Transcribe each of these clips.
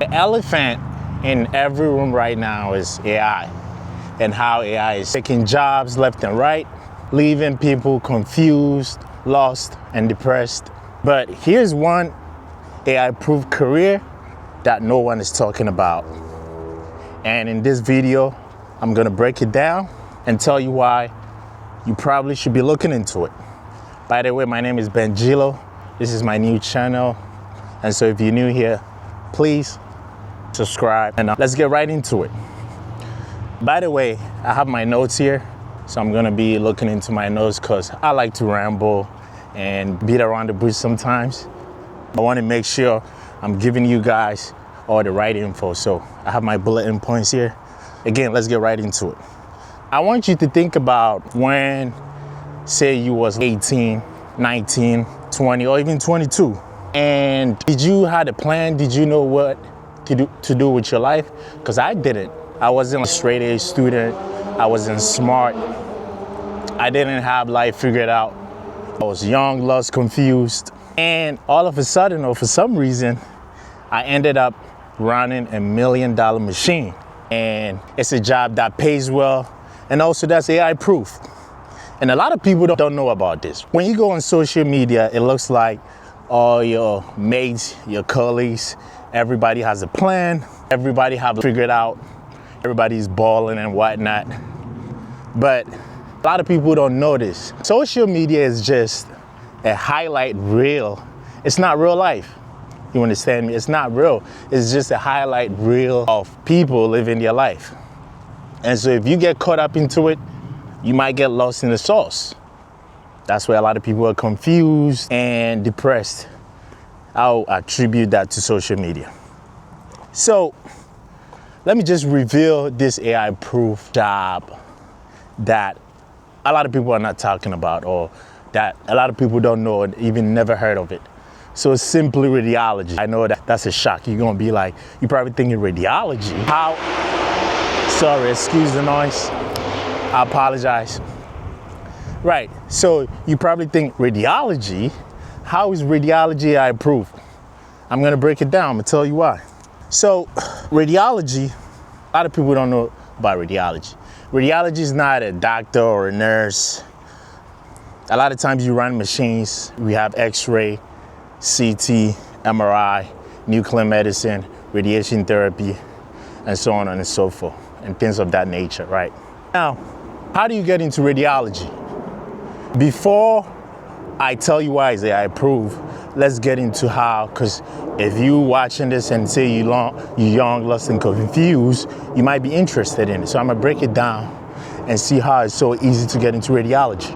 The elephant in every room right now is AI, and how AI is taking jobs left and right, leaving people confused, lost, and depressed. But here's one AI-proof career that no one is talking about. And in this video, I'm gonna break it down and tell you why you probably should be looking into it. By the way, my name is Benjilo. This is my new channel. And so if you're new here, please subscribe and let's get right into it. By the way, I have my notes here. So I'm gonna be looking into my notes because I like to ramble and beat around the bush sometimes. I wanna make sure I'm giving you guys all the right info. So I have my bulletin points here. Again, let's get right into it. I want you to think about when, say you was 18, 19, 20, or even 22. And did you have a plan? Did you know what to do with your life? Because I didn't. I wasn't a straight A student. I wasn't smart. I didn't have life figured out. I was young, lost, confused. And all of a sudden, or for some reason, I ended up running $1 million machine. And it's a job that pays well. And also that's AI proof. And a lot of people don't know about this. When you go on social media, it looks like all your mates, your colleagues, everybody has a plan. Everybody have figured out. Everybody's balling and whatnot. But a lot of people don't know this. Social media is just a highlight reel. It's not real life. You understand me? It's not real. It's just a highlight reel of people living their life. And so if you get caught up into it, you might get lost in the sauce. That's why a lot of people are confused and depressed. I'll attribute that to social media. So let me just reveal this AI-proof job that a lot of people are not talking about, or that a lot of people don't know and even never heard of it. So it's simply radiology. I know that's a shock. You're gonna be like, you're probably thinking radiology. How? Sorry, excuse the noise. I apologize. Right, so you probably think radiology. How is radiology AI-proof? I'm gonna break it down. I'm gonna tell you why. So radiology, a lot of people don't know about radiology. Radiology is not a doctor or a nurse. A lot of times you run machines. We have X-ray, CT, MRI, nuclear medicine, radiation therapy, and so on and so forth, and things of that nature, right? Now, how do you get into radiology? Before I tell you why it's AI-proof, let's get into how, because if you watching this and say you're young, lost, and confused, you might be interested in it. So I'm gonna break it down and see how it's so easy to get into radiology.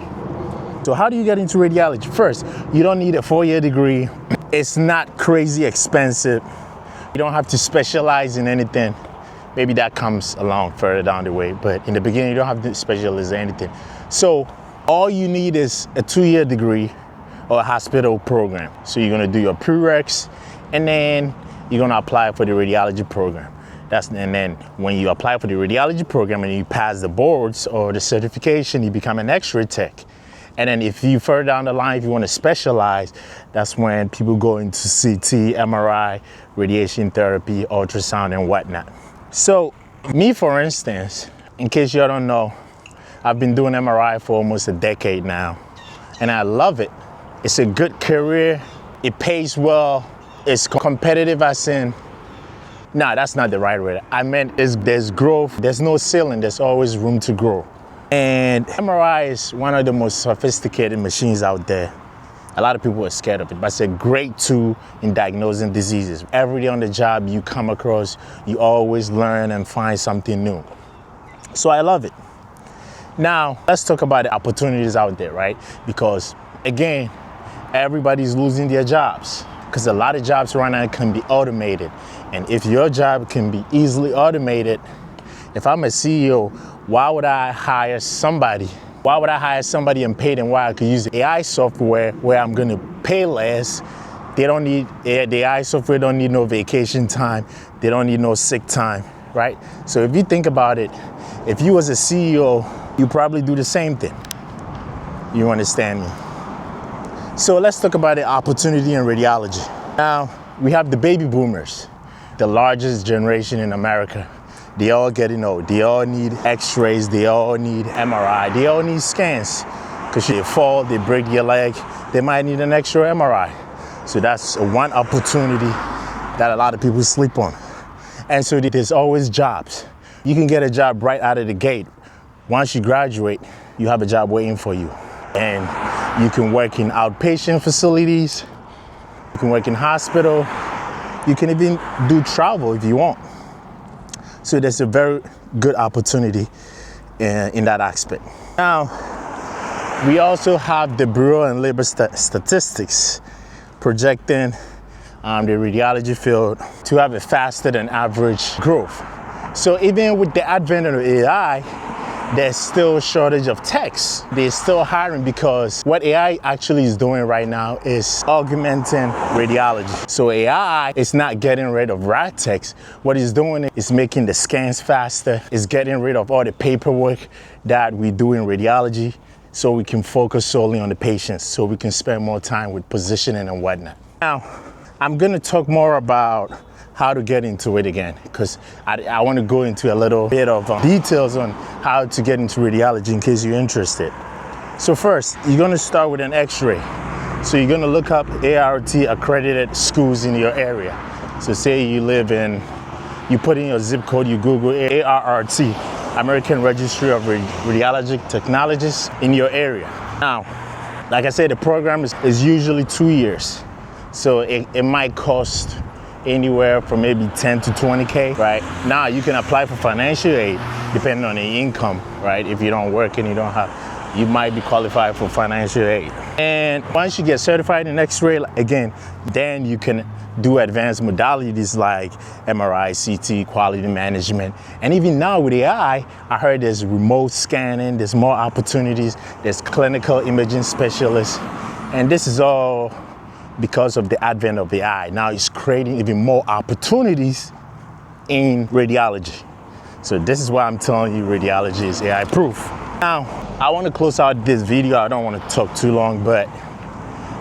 So how do you get into radiology? First, you don't need a 4-year degree. It's not crazy expensive. You don't have to specialize in anything. Maybe that comes along further down the way, but in the beginning, you don't have to specialize in anything. So all you need is a 2-year degree or a hospital program. So you're gonna do your prereqs, and then you're gonna apply for the radiology program. And then when you apply for the radiology program and you pass the boards or the certification, you become an X-ray tech. And then if you further down the line, if you want to specialize, that's when people go into CT, MRI, radiation therapy, ultrasound, and whatnot. So me, for instance, in case you don't know, I've been doing MRI for almost a decade now, and I love it. It's a good career. It pays well. It's competitive as in, no, that's not the right word. I meant there's growth. There's no ceiling. There's always room to grow. And MRI is one of the most sophisticated machines out there. A lot of people are scared of it, but it's a great tool in diagnosing diseases. Every day on the job you come across, you always learn and find something new. So I love it. Now, let's talk about the opportunities out there, right? Because again, everybody's losing their jobs because a lot of jobs right now can be automated. And if your job can be easily automated, if I'm a CEO, why would I hire somebody? Why would I hire somebody and pay them while I could use AI software where I'm gonna pay less? They don't need, the AI software don't need no vacation time. They don't need no sick time, right? So if you think about it, if you was a CEO, you probably do the same thing. You understand me? So let's talk about the opportunity in radiology. Now, we have the baby boomers. the largest generation in America. They all getting old. They all need x-rays, they all need MRI, they all need scans. Because they fall, they break your leg, they might need an extra MRI. So that's one opportunity that a lot of people sleep on. And so there's always jobs. You can get a job right out of the gate. Once you graduate, you have a job waiting for you. And you can work in outpatient facilities, you can work in hospital, you can even do travel if you want. So there's a very good opportunity in that aspect. Now, we also have the Bureau of Labor Statistics projecting the radiology field to have a faster than average growth. So even with the advent of AI, there's still a shortage of techs. They're still hiring because what AI actually is doing right now is augmenting radiology. So AI is not getting rid of rad techs. What it's doing is making the scans faster. It's getting rid of all the paperwork that we do in radiology so we can focus solely on the patients, so we can spend more time with positioning and whatnot. Now, I'm gonna talk more about how to get into it again, because I want to go into a little bit of details on how to get into radiology in case you're interested. So first, you're going to start with an x-ray. So you're going to look up ART accredited schools in your area. So say you put in your zip code, you Google ARRT, American Registry of Radiologic Technologists in your area. Now, like I said, the program is usually 2 years. So it might cost anywhere from maybe 10 to 20K, right? Now you can apply for financial aid depending on your income, right? If you don't work and you might be qualified for financial aid. And once you get certified in X-ray, again, then you can do advanced modalities like MRI, CT, quality management. And even now with AI, I heard there's remote scanning, there's more opportunities, there's clinical imaging specialists. And this is all because of the advent of AI. Now it's creating even more opportunities in radiology. So this is why I'm telling you radiology is AI proof. Now, I want to close out this video. I don't want to talk too long, but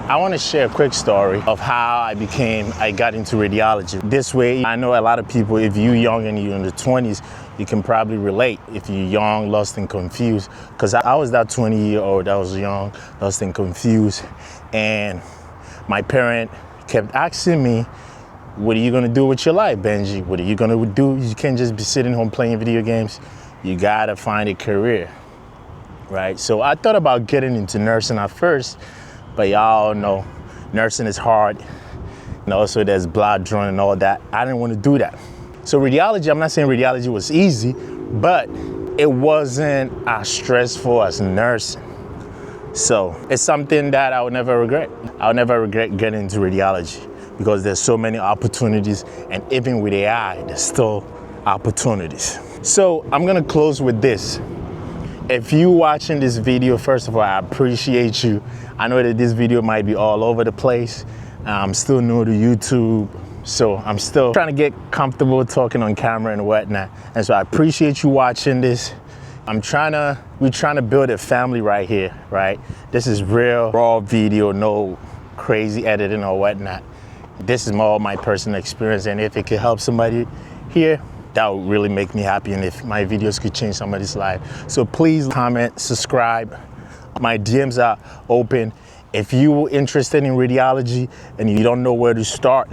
I want to share a quick story of how I got into radiology. This way, I know a lot of people, if you're young and you're in the 20s, you can probably relate if you're young, lost and confused. Because I was that 20-year-old, I was young, lost and confused. And my parent kept asking me, what are you gonna do with your life, Benji? What are you gonna do? You can't just be sitting home playing video games. You gotta find a career, right? So I thought about getting into nursing at first, but y'all know nursing is hard. And also there's blood drawing and all that. I didn't want to do that. So radiology, I'm not saying radiology was easy, but it wasn't as stressful as nursing. So it's something that I would never regret. I would never regret getting into radiology because there's so many opportunities, and even with AI, there's still opportunities. So I'm gonna close with this. If you're watching this video, first of all, I appreciate you. I know that this video might be all over the place. I'm still new to YouTube, so I'm still trying to get comfortable talking on camera and whatnot. And so I appreciate you watching this. We're trying to build a family right here, right? This is real, raw video, no crazy editing or whatnot. This is more my personal experience, and if it could help somebody here, that would really make me happy, and if my videos could change somebody's life. So please comment, subscribe. My DMs are open. If you're interested in radiology and you don't know where to start,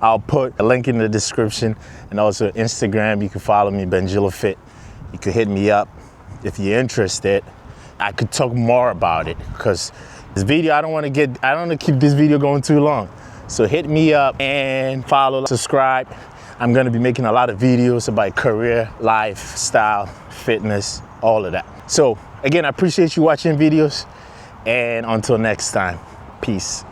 I'll put a link in the description, and also Instagram. You can follow me, BenjiloFit. You could hit me up if you're interested. I could talk more about it because this video, I don't want to keep this video going too long. So hit me up and follow, subscribe. I'm going to be making a lot of videos about career, lifestyle, fitness, all of that. So again, I appreciate you watching videos, and until next time, peace.